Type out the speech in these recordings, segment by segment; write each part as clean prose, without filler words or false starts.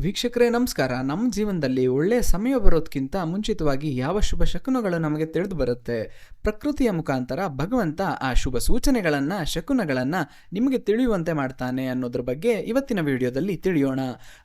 ವೀಕ್ಷಕರೇ ನಮಸ್ಕಾರ. ನಮ್ಮ ಜೀವನದಲ್ಲಿ ಒಳ್ಳೆಯ ಸಮಯ ಬರೋದಕ್ಕಿಂತ ಮುಂಚಿತವಾಗಿ ಯಾವ ಶುಭ ಶಕುನಗಳು ನಮಗೆ ತಿಳಿದು ಬರುತ್ತೆ. ಪ್ರಕೃತಿಯ ಮುಖಾಂತರ ಭಗವಂತ ಆ ಶುಭ ಸೂಚನೆಗಳನ್ನು ಶಕುನಗಳನ್ನು ನಿಮಗೆ ತಿಳಿಯುವಂತೆ ಮಾಡ್ತಾನೆ ಅನ್ನೋದ್ರ ಬಗ್ಗೆ ಇವತ್ತಿನ ವಿಡಿಯೋದಲ್ಲಿ ತಿಳಿಯೋಣ.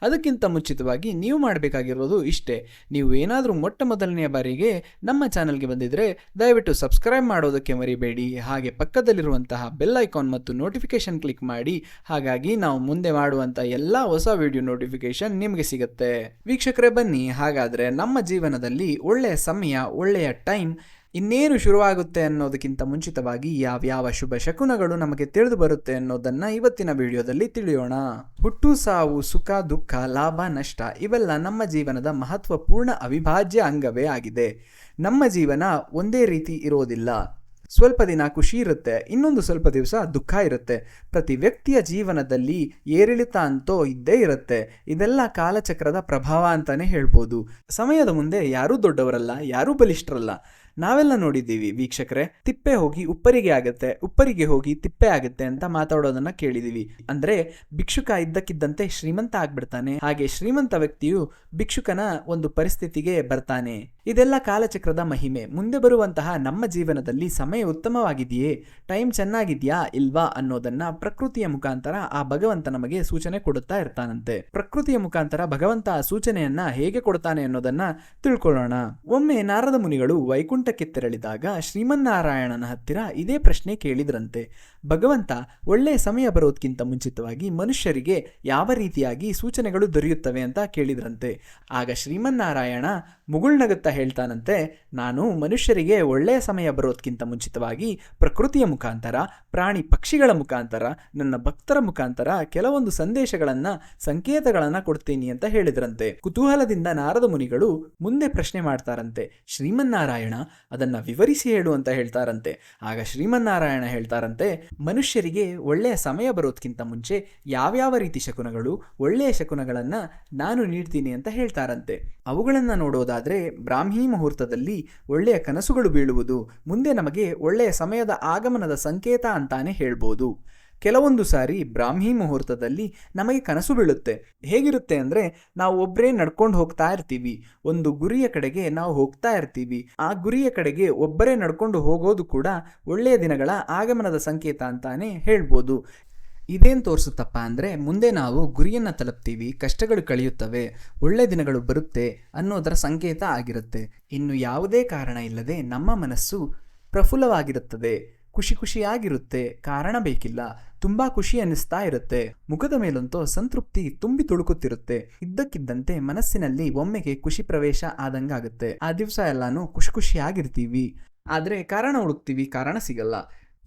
ಅದಕ್ಕಿಂತ ಮುಂಚಿತವಾಗಿ ನೀವು ಮಾಡಬೇಕಾಗಿರೋದು ಇಷ್ಟೇ. ನೀವು ಏನಾದರೂ ಮೊಟ್ಟ ಮೊದಲನೆಯ ಬಾರಿಗೆ ನಮ್ಮ ಚಾನಲ್ಗೆ ಬಂದಿದ್ದರೆ ದಯವಿಟ್ಟು ಸಬ್ಸ್ಕ್ರೈಬ್ ಮಾಡೋದಕ್ಕೆ ಮರಿಬೇಡಿ. ಹಾಗೆ ಪಕ್ಕದಲ್ಲಿರುವಂತಹ ಬೆಲ್ ಐಕಾನ್ ಮತ್ತು ನೋಟಿಫಿಕೇಶನ್ ಕ್ಲಿಕ್ ಮಾಡಿ. ಹಾಗಾಗಿ ನಾವು ಮುಂದೆ ಮಾಡುವಂಥ ಎಲ್ಲ ಹೊಸ ವಿಡಿಯೋ ನೋಟಿಫಿಕೇಶನ್ ನಿಮಗೆ ಸಿಗುತ್ತೆ. ವೀಕ್ಷಕರೇ ಬನ್ನಿ, ಹಾಗಾದರೆ ನಮ್ಮ ಜೀವನದಲ್ಲಿ ಒಳ್ಳೆಯ ಸಮಯ, ಒಳ್ಳೆಯ ಟೈಮ್ ಇನ್ನೇನು ಶುರುವಾಗುತ್ತೆ ಅನ್ನೋದಕ್ಕಿಂತ ಮುಂಚಿತವಾಗಿ ಯಾವ್ಯಾವ ಶುಭ ಶಕುನಗಳು ನಮಗೆ ತಿಳಿದು ಬರುತ್ತೆ ಅನ್ನೋದನ್ನು ಇವತ್ತಿನ ವಿಡಿಯೋದಲ್ಲಿ ತಿಳಿಯೋಣ. ಹುಟ್ಟು ಸಾವು, ಸುಖ ದುಃಖ, ಲಾಭ ನಷ್ಟ ಇವೆಲ್ಲ ನಮ್ಮ ಜೀವನದ ಮಹತ್ವಪೂರ್ಣ ಅವಿಭಾಜ್ಯ ಅಂಗವೇ ಆಗಿದೆ. ನಮ್ಮ ಜೀವನ ಒಂದೇ ರೀತಿ ಇರೋದಿಲ್ಲ. ಸ್ವಲ್ಪ ದಿನ ಖುಷಿ ಇರುತ್ತೆ, ಇನ್ನೊಂದು ಸ್ವಲ್ಪ ದಿವಸ ದುಃಖ ಇರುತ್ತೆ. ಪ್ರತಿ ವ್ಯಕ್ತಿಯ ಜೀವನದಲ್ಲಿ ಏರಿಳಿತ ಅಂತೋ ಇದ್ದೇ ಇರುತ್ತೆ. ಇದೆಲ್ಲ ಕಾಲಚಕ್ರದ ಪ್ರಭಾವ ಅಂತಾನೆ ಹೇಳ್ಬೋದು. ಸಮಯದ ಮುಂದೆ ಯಾರೂ ದೊಡ್ಡವರಲ್ಲ, ಯಾರೂ ಬಲಿಷ್ಠರಲ್ಲ. ನಾವೆಲ್ಲ ನೋಡಿದ್ದೀವಿ ವೀಕ್ಷಕರೇ, ತಿಪ್ಪೆ ಹೋಗಿ ಉಪ್ಪರಿಗೆ ಆಗುತ್ತೆ, ಉಪ್ಪರಿಗೆ ಹೋಗಿ ತಿಪ್ಪೆ ಆಗುತ್ತೆ ಅಂತ ಮಾತಾಡೋದನ್ನ ಕೇಳಿದೀವಿ. ಅಂದ್ರೆ ಭಿಕ್ಷುಕ ಇದ್ದಕ್ಕಿದ್ದಂತೆ ಶ್ರೀಮಂತ ಆಗ್ಬಿಡ್ತಾನೆ, ಹಾಗೆ ಶ್ರೀಮಂತ ವ್ಯಕ್ತಿಯು ಭಿಕ್ಷುಕನ ಒಂದು ಪರಿಸ್ಥಿತಿಗೆ ಬರ್ತಾನೆ. ಇದೆಲ್ಲ ಕಾಲಚಕ್ರದ ಮಹಿಮೆ. ಮುಂದೆ ಬರುವಂತಹ ನಮ್ಮ ಜೀವನದಲ್ಲಿ ಸಮಯ ಉತ್ತಮವಾಗಿದೆಯೇ, ಟೈಮ್ ಚೆನ್ನಾಗಿದೆಯಾ ಇಲ್ವಾ ಅನ್ನೋದನ್ನ ಪ್ರಕೃತಿಯ ಮುಖಾಂತರ ಆ ಭಗವಂತ ನಮಗೆ ಸೂಚನೆ ಕೊಡುತ್ತಾ ಇರ್ತಾನಂತೆ. ಪ್ರಕೃತಿಯ ಮುಖಾಂತರ ಭಗವಂತ ಆ ಸೂಚನೆಯನ್ನ ಹೇಗೆ ಕೊಡ್ತಾನೆ ಅನ್ನೋದನ್ನ ತಿಳ್ಕೊಳ್ಳೋಣ. ಒಮ್ಮೆ ನಾರದ ಮುನಿಗಳು ವೈಕುಂಠಕ್ಕೆ ತೆರಳಿದಾಗ ಶ್ರೀಮನ್ನಾರಾಯಣನ ಹತ್ತಿರ ಇದೇ ಪ್ರಶ್ನೆ ಕೇಳಿದ್ರಂತೆ. ಭಗವಂತ, ಒಳ್ಳೆಯ ಸಮಯ ಬರೋದಕ್ಕಿಂತ ಮುಂಚಿತವಾಗಿ ಮನುಷ್ಯರಿಗೆ ಯಾವ ರೀತಿಯಾಗಿ ಸೂಚನೆಗಳು ದೊರೆಯುತ್ತವೆ ಅಂತ ಕೇಳಿದ್ರಂತೆ. ಆಗ ಶ್ರೀಮನ್ನಾರಾಯಣ ಮುಗುಳ್ನಗುತ್ತಾ ಹೇಳ್ತಾನಂತೆ, ನಾನು ಮನುಷ್ಯರಿಗೆ ಒಳ್ಳೆಯ ಸಮಯ ಬರೋದಕ್ಕಿಂತ ಮುಂಚಿತವಾಗಿ ಪ್ರಕೃತಿಯ ಮುಖಾಂತರ, ಪ್ರಾಣಿ ಪಕ್ಷಿಗಳ ಮುಖಾಂತರ, ನನ್ನ ಭಕ್ತರ ಮುಖಾಂತರ ಕೆಲವೊಂದು ಸಂದೇಶಗಳನ್ನ, ಸಂಕೇತಗಳನ್ನ ಕೊಡ್ತೀನಿ ಅಂತ ಹೇಳಿದ್ರಂತೆ. ಕುತೂಹಲದಿಂದ ನಾರದ ಮುನಿಗಳು ಮುಂದೆ ಪ್ರಶ್ನೆ ಮಾಡ್ತಾರಂತೆ. ಶ್ರೀಮನ್ನಾರಾಯಣ ಅದನ್ನ ವಿವರಿಸಿ ಹೇಳು ಅಂತ ಹೇಳ್ತಾರಂತೆ. ಆಗ ಶ್ರೀಮನ್ನಾರಾಯಣ ಹೇಳ್ತಾರಂತೆ, ಮನುಷ್ಯರಿಗೆ ಒಳ್ಳೆಯ ಸಮಯ ಬರೋದಕ್ಕಿಂತ ಮುಂಚೆ ಯಾವ್ಯಾವ ರೀತಿ ಶಕುನಗಳು, ಒಳ್ಳೆಯ ಶಕುನಗಳನ್ನ ನಾನು ನೀಡ್ತೀನಿ ಅಂತ ಹೇಳ್ತಾರಂತೆ. ಅವುಗಳನ್ನ ನೋಡೋದಾದ್ರೆ ಬ್ರಾಹ್ಮಿ ಮುಹೂರ್ತದಲ್ಲಿ ಒಳ್ಳೆಯ ಕನಸುಗಳು ಬೀಳುವುದು ಮುಂದೆ ನಮಗೆ ಒಳ್ಳೆಯ ಸಮಯದ ಆಗಮನದ ಸಂಕೇತ ಅಂತಾನೆ ಹೇಳ್ಬೋದು. ಕೆಲವೊಂದು ಸಾರಿ ಬ್ರಾಹ್ಮಿ ಮುಹೂರ್ತದಲ್ಲಿ ನಮಗೆ ಕನಸು ಬೀಳುತ್ತೆ. ಹೇಗಿರುತ್ತೆ ಅಂದರೆ, ನಾವು ಒಬ್ಬರೇ ನಡ್ಕೊಂಡು ಹೋಗ್ತಾ ಇರ್ತೀವಿ, ಒಂದು ಗುರಿಯ ಕಡೆಗೆ ನಾವು ಹೋಗ್ತಾ ಇರ್ತೀವಿ. ಆ ಗುರಿಯ ಕಡೆಗೆ ಒಬ್ಬರೇ ನಡ್ಕೊಂಡು ಹೋಗೋದು ಕೂಡ ಒಳ್ಳೆಯ ದಿನಗಳ ಆಗಮನದ ಸಂಕೇತ ಅಂತಾನೆ ಹೇಳ್ಬೋದು. ಇದೇನು ತೋರಿಸುತ್ತಪ್ಪ ಅಂದರೆ, ಮುಂದೆ ನಾವು ಗುರಿಯನ್ನು ತಲುಪ್ತೀವಿ, ಕಷ್ಟಗಳು ಕಳೆಯುತ್ತವೆ, ಒಳ್ಳೆ ದಿನಗಳು ಬರುತ್ತೆ ಅನ್ನೋದರ ಸಂಕೇತ ಆಗಿರುತ್ತೆ. ಇನ್ನು ಯಾವುದೇ ಕಾರಣ ಇಲ್ಲದೆ ನಮ್ಮ ಮನಸ್ಸು ಪ್ರಫುಲ್ಲವಾಗಿರುತ್ತದೆ, ಖುಷಿಯಾಗಿರುತ್ತೆ, ಕಾರಣ ಬೇಕಿಲ್ಲ, ತುಂಬಾ ಖುಷಿ ಅನ್ನಿಸ್ತಾ ಇರುತ್ತೆ. ಮುಖದ ಮೇಲಂತೂ ಸಂತೃಪ್ತಿ ತುಂಬಿ ತುಳುಕುತ್ತಿರುತ್ತೆ. ಇದ್ದಕ್ಕಿದ್ದಂತೆ ಮನಸ್ಸಿನಲ್ಲಿ ಒಮ್ಮೆಗೆ ಖುಷಿ ಪ್ರವೇಶ ಆದಂಗಾಗುತ್ತೆ. ಆ ದಿವಸ ಎಲ್ಲಾನು ಖುಷಿಯಾಗಿರ್ತೀವಿ. ಆದರೆ ಕಾರಣ ಹುಡುಕ್ತೀವಿ, ಕಾರಣ ಸಿಗಲ್ಲ.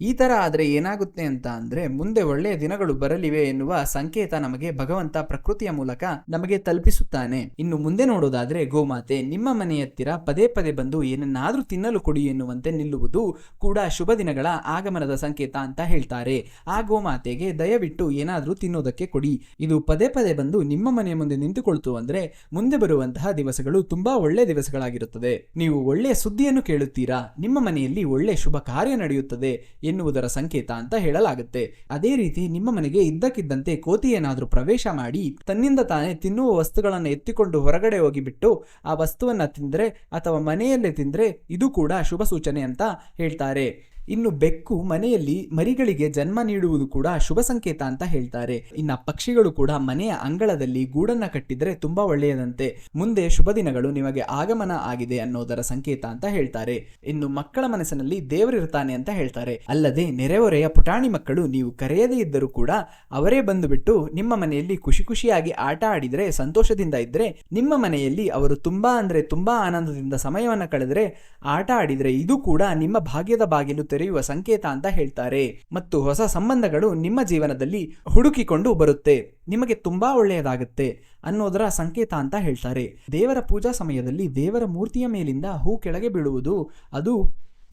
ಈ ಥರ ಆದರೆ ಏನಾಗುತ್ತೆ ಅಂತ ಅಂದರೆ, ಮುಂದೆ ಒಳ್ಳೆಯ ದಿನಗಳು ಬರಲಿವೆ ಎನ್ನುವ ಸಂಕೇತ ನಮಗೆ ಭಗವಂತ ಪ್ರಕೃತಿಯ ಮೂಲಕ ನಮಗೆ ತಲುಪಿಸುತ್ತಾನೆ. ಇನ್ನು ಮುಂದೆ ನೋಡೋದಾದರೆ, ಗೋಮಾತೆ ನಿಮ್ಮ ಮನೆ ಹತ್ತಿರ ಪದೇ ಪದೇ ಬಂದು ಏನನ್ನಾದರೂ ತಿನ್ನಲು ಕೊಡಿ ಎನ್ನುವಂತೆ ನಿಲ್ಲುವುದು ಕೂಡ ಶುಭ ದಿನಗಳ ಆಗಮನದ ಸಂಕೇತ ಅಂತ ಹೇಳ್ತಾರೆ. ಆ ಗೋಮಾತೆಗೆ ದಯವಿಟ್ಟು ಏನಾದರೂ ತಿನ್ನೋದಕ್ಕೆ ಕೊಡಿ. ಇದು ಪದೇ ಪದೇ ಬಂದು ನಿಮ್ಮ ಮನೆಯ ಮುಂದೆ ನಿಂತುಕೊಳ್ತು ಅಂದರೆ ಮುಂದೆ ಬರುವಂತಹ ದಿವಸಗಳು ತುಂಬಾ ಒಳ್ಳೆಯ ದಿವಸಗಳಾಗಿರುತ್ತದೆ. ನೀವು ಒಳ್ಳೆಯ ಸುದ್ದಿಯನ್ನು ಕೇಳುತ್ತೀರಾ, ನಿಮ್ಮ ಮನೆಯಲ್ಲಿ ಒಳ್ಳೆಯ ಶುಭ ಕಾರ್ಯ ನಡೆಯುತ್ತದೆ ಎನ್ನುವುದರ ಸಂಕೇತ ಅಂತ ಹೇಳಲಾಗುತ್ತೆ. ಅದೇ ರೀತಿ ನಿಮ್ಮ ಮನೆಗೆ ಇದ್ದಕ್ಕಿದ್ದಂತೆ ಕೋತಿ ಏನಾದರೂ ಪ್ರವೇಶ ಮಾಡಿ ತನ್ನಿಂದ ತಾನೇ ತಿನ್ನುವ ವಸ್ತುಗಳನ್ನು ಎತ್ತಿಕೊಂಡು ಹೊರಗಡೆ ಹೋಗಿಬಿಟ್ಟು ಆ ವಸ್ತುವನ್ನ ತಿಂದ್ರೆ ಅಥವಾ ಮನೆಯಲ್ಲೇ ತಿಂದ್ರೆ ಇದು ಕೂಡ ಶುಭ ಸೂಚನೆ ಅಂತ ಹೇಳ್ತಾರೆ. ಇನ್ನು ಬೆಕ್ಕು ಮನೆಯಲ್ಲಿ ಮರಿಗಳಿಗೆ ಜನ್ಮ ನೀಡುವುದು ಕೂಡ ಶುಭ ಸಂಕೇತ ಅಂತ ಹೇಳ್ತಾರೆ. ಇನ್ನು ಪಕ್ಷಿಗಳು ಕೂಡ ಮನೆಯ ಅಂಗಳದಲ್ಲಿ ಗೂಡನ್ನ ಕಟ್ಟಿದ್ರೆ ತುಂಬಾ ಒಳ್ಳೆಯದಂತೆ, ಮುಂದೆ ಶುಭ ದಿನಗಳು ನಿಮಗೆ ಆಗಮನ ಆಗಿದೆ ಅನ್ನೋದರ ಸಂಕೇತ ಅಂತ ಹೇಳ್ತಾರೆ. ಇನ್ನು ಮಕ್ಕಳ ಮನಸ್ಸಿನಲ್ಲಿ ದೇವರಿರ್ತಾನೆ ಅಂತ ಹೇಳ್ತಾರೆ. ಅಲ್ಲದೆ ನೆರೆಹೊರೆಯ ಪುಟಾಣಿ ಮಕ್ಕಳು ನೀವು ಕರೆಯದೇ ಇದ್ದರೂ ಕೂಡ ಅವರೇ ಬಂದುಬಿಟ್ಟು ನಿಮ್ಮ ಮನೆಯಲ್ಲಿ ಖುಷಿಯಾಗಿ ಆಟ ಆಡಿದ್ರೆ, ಸಂತೋಷದಿಂದ ಇದ್ರೆ, ನಿಮ್ಮ ಮನೆಯಲ್ಲಿ ಅವರು ತುಂಬಾ ಆನಂದದಿಂದ ಸಮಯವನ್ನ ಕಳೆದ್ರೆ, ಆಟ ಆಡಿದ್ರೆ ಇದು ಕೂಡ ನಿಮ್ಮ ಭಾಗ್ಯದ ಬಾಗಿಲು ತೆರೆಯುವ ಸಂಕೇತ ಅಂತ ಹೇಳ್ತಾರೆ. ಮತ್ತು ಹೊಸ ಸಂಬಂಧಗಳು ನಿಮ್ಮ ಜೀವನದಲ್ಲಿ ಹುಡುಕಿಕೊಂಡು ಬರುತ್ತೆ, ನಿಮಗೆ ತುಂಬಾ ಒಳ್ಳೆಯದಾಗುತ್ತೆ ಅನ್ನೋದರ ಸಂಕೇತ ಅಂತ ಹೇಳ್ತಾರೆ. ದೇವರ ಪೂಜಾ ಸಮಯದಲ್ಲಿ ದೇವರ ಮೂರ್ತಿಯ ಮೇಲಿಂದ ಹೂ ಕೆಳಗೆ ಬೀಳುವುದು ಅದು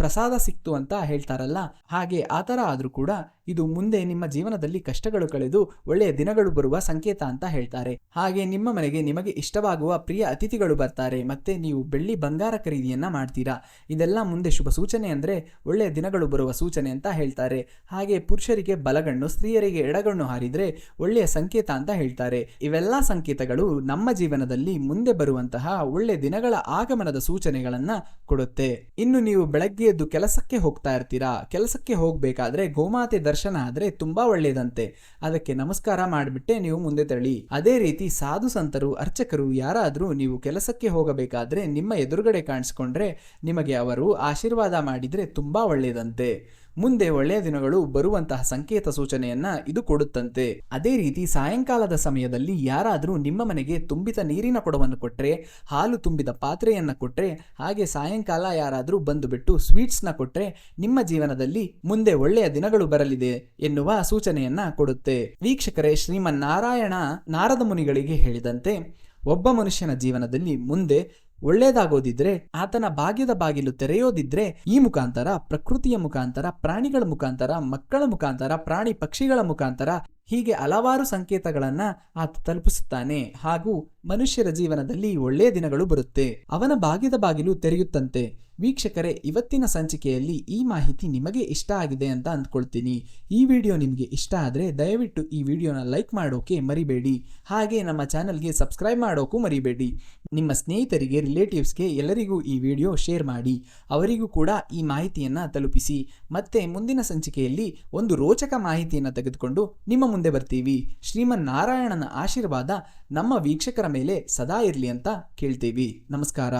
ಪ್ರಸಾದ ಸಿಕ್ತು ಅಂತ ಹೇಳ್ತಾರಲ್ಲ, ಹಾಗೆ ಆ ಥರ ಆದರೂ ಕೂಡ ಇದು ಮುಂದೆ ನಿಮ್ಮ ಜೀವನದಲ್ಲಿ ಕಷ್ಟಗಳು ಕಳೆದು ಒಳ್ಳೆಯ ದಿನಗಳು ಬರುವ ಸಂಕೇತ ಅಂತ ಹೇಳ್ತಾರೆ. ಹಾಗೆ ನಿಮ್ಮ ಮನೆಗೆ ನಿಮಗೆ ಇಷ್ಟವಾಗುವ ಪ್ರಿಯ ಅತಿಥಿಗಳು ಬರ್ತಾರೆ, ಮತ್ತೆ ನೀವು ಬೆಳ್ಳಿ ಬಂಗಾರ ಖರೀದಿಯನ್ನ ಮಾಡ್ತೀರಾ. ಇದೆಲ್ಲ ಮುಂದೆ ಶುಭ ಸೂಚನೆ ಅಂದ್ರೆ ಒಳ್ಳೆಯ ದಿನಗಳು ಬರುವ ಸೂಚನೆ ಅಂತ ಹೇಳ್ತಾರೆ. ಹಾಗೆ ಪುರುಷರಿಗೆ ಬಲಗಣ್ಣು, ಸ್ತ್ರೀಯರಿಗೆ ಎಡಗಣ್ಣು ಹಾರಿದ್ರೆ ಒಳ್ಳೆಯ ಸಂಕೇತ ಅಂತ ಹೇಳ್ತಾರೆ. ಇವೆಲ್ಲ ಸಂಕೇತಗಳು ನಮ್ಮ ಜೀವನದಲ್ಲಿ ಮುಂದೆ ಬರುವಂತಹ ಒಳ್ಳೆ ದಿನಗಳ ಆಗಮನದ ಸೂಚನೆಗಳನ್ನ ಕೊಡುತ್ತೆ. ಇನ್ನು ನೀವು ಬೆಳಗ್ಗೆ ಎದ್ದು ಕೆಲಸಕ್ಕೆ ಹೋಗ್ತಾ ಇರ್ತೀರಾ, ಕೆಲಸಕ್ಕೆ ಹೋಗ್ಬೇಕಾದ್ರೆ ಗೋಮಾತೆ ದರ್ಶನ ಆದ್ರೆ ತುಂಬಾ ಒಳ್ಳೆಯದಂತೆ. ಅದಕ್ಕೆ ನಮಸ್ಕಾರ ಮಾಡಿಬಿಟ್ಟೆ ನೀವು ಮುಂದೆ ತೆರಳಿ. ಅದೇ ರೀತಿ ಸಾಧು ಸಂತರು, ಅರ್ಚಕರು ಯಾರಾದ್ರೂ ನೀವು ಕೆಲಸಕ್ಕೆ ಹೋಗಬೇಕಾದ್ರೆ ನಿಮ್ಮ ಎದುರುಗಡೆ ಕಾಣಿಸ್ಕೊಂಡ್ರೆ ನಿಮಗೆ ಅವರು ಆಶೀರ್ವಾದ ಮಾಡಿದ್ರೆ ತುಂಬಾ ಒಳ್ಳೆಯದಂತೆ. ಮುಂದೆ ಒಳ್ಳೆಯ ದಿನಗಳು ಬರುವಂತಹ ಸಂಕೇತ ಸೂಚನೆಯನ್ನ ಇದು ಕೊಡುತ್ತಂತೆ. ಅದೇ ರೀತಿ ಸಾಯಂಕಾಲದ ಸಮಯದಲ್ಲಿ ಯಾರಾದರೂ ನಿಮ್ಮ ಮನೆಗೆ ತುಂಬಿದ ನೀರಿನ ಕೊಡವನ್ನು ಕೊಟ್ರೆ, ಹಾಲು ತುಂಬಿದ ಪಾತ್ರೆಯನ್ನ ಕೊಟ್ರೆ, ಹಾಗೆ ಸಾಯಂಕಾಲ ಯಾರಾದರೂ ಬಂದು ಬಿಟ್ಟು ಸ್ವೀಟ್ಸ್ನ ಕೊಟ್ರೆ ನಿಮ್ಮ ಜೀವನದಲ್ಲಿ ಮುಂದೆ ಒಳ್ಳೆಯ ದಿನಗಳು ಬರಲಿದೆ ಎನ್ನುವ ಸೂಚನೆಯನ್ನ ಕೊಡುತ್ತೆ. ವೀಕ್ಷಕರೇ, ಶ್ರೀಮನ್ನಾರಾಯಣ ನಾರದ ಮುನಿಗಳಿಗೆ ಹೇಳಿದಂತೆ ಒಬ್ಬ ಮನುಷ್ಯನ ಜೀವನದಲ್ಲಿ ಮುಂದೆ ಒಳ್ಳೇದಾಗೋದಿದ್ರೆ, ಆತನ ಭಾಗ್ಯದ ಬಾಗಿಲು ತೆರೆಯೋದಿದ್ರೆ ಈ ಮುಖಾಂತರ, ಪ್ರಕೃತಿಯ ಮುಖಾಂತರ, ಪ್ರಾಣಿಗಳ ಮುಖಾಂತರ, ಮಕ್ಕಳ ಮುಖಾಂತರ, ಪ್ರಾಣಿ ಪಕ್ಷಿಗಳ ಮುಖಾಂತರ, ಹೀಗೆ ಹಲವಾರು ಸಂಕೇತಗಳನ್ನ ಆತ ತಲುಪಿಸುತ್ತಾನೆ. ಹಾಗೂ ಮನುಷ್ಯರ ಜೀವನದಲ್ಲಿ ಒಳ್ಳೆಯ ದಿನಗಳು ಬರುತ್ತೆ, ಅವನ ಭಾಗ್ಯದ ಬಾಗಿಲು ತೆರೆಯುತ್ತಂತೆ. ವೀಕ್ಷಕರೇ, ಇವತ್ತಿನ ಸಂಚಿಕೆಯಲ್ಲಿ ಈ ಮಾಹಿತಿ ನಿಮಗೆ ಇಷ್ಟ ಆಗಿದೆ ಅಂತ ಅಂದ್ಕೊಳ್ತೀನಿ. ಈ ವಿಡಿಯೋ ನಿಮಗೆ ಇಷ್ಟ ಆದರೆ ದಯವಿಟ್ಟು ಈ ವಿಡಿಯೋನ ಲೈಕ್ ಮಾಡೋಕೆ ಮರಿಬೇಡಿ. ಹಾಗೆ ನಮ್ಮ ಚಾನಲ್ಗೆ ಸಬ್ಸ್ಕ್ರೈಬ್ ಮಾಡೋಕ್ಕೂ ಮರಿಬೇಡಿ. ನಿಮ್ಮ ಸ್ನೇಹಿತರಿಗೆ, ರಿಲೇಟಿವ್ಸ್ಗೆ ಎಲ್ಲರಿಗೂ ಈ ವಿಡಿಯೋ ಶೇರ್ ಮಾಡಿ, ಅವರಿಗೂ ಕೂಡ ಈ ಮಾಹಿತಿಯನ್ನು ತಲುಪಿಸಿ. ಮತ್ತೆ ಮುಂದಿನ ಸಂಚಿಕೆಯಲ್ಲಿ ಒಂದು ರೋಚಕ ಮಾಹಿತಿಯನ್ನು ತೆಗೆದುಕೊಂಡು ನಿಮ್ಮ ಮುಂದೆ ಬರ್ತೀವಿ. ಶ್ರೀಮನ್ನಾರಾಯಣನ ಆಶೀರ್ವಾದ ನಮ್ಮ ವೀಕ್ಷಕರ ಮೇಲೆ ಸದಾ ಇರಲಿ ಅಂತ ಕೇಳ್ತೀವಿ. ನಮಸ್ಕಾರ.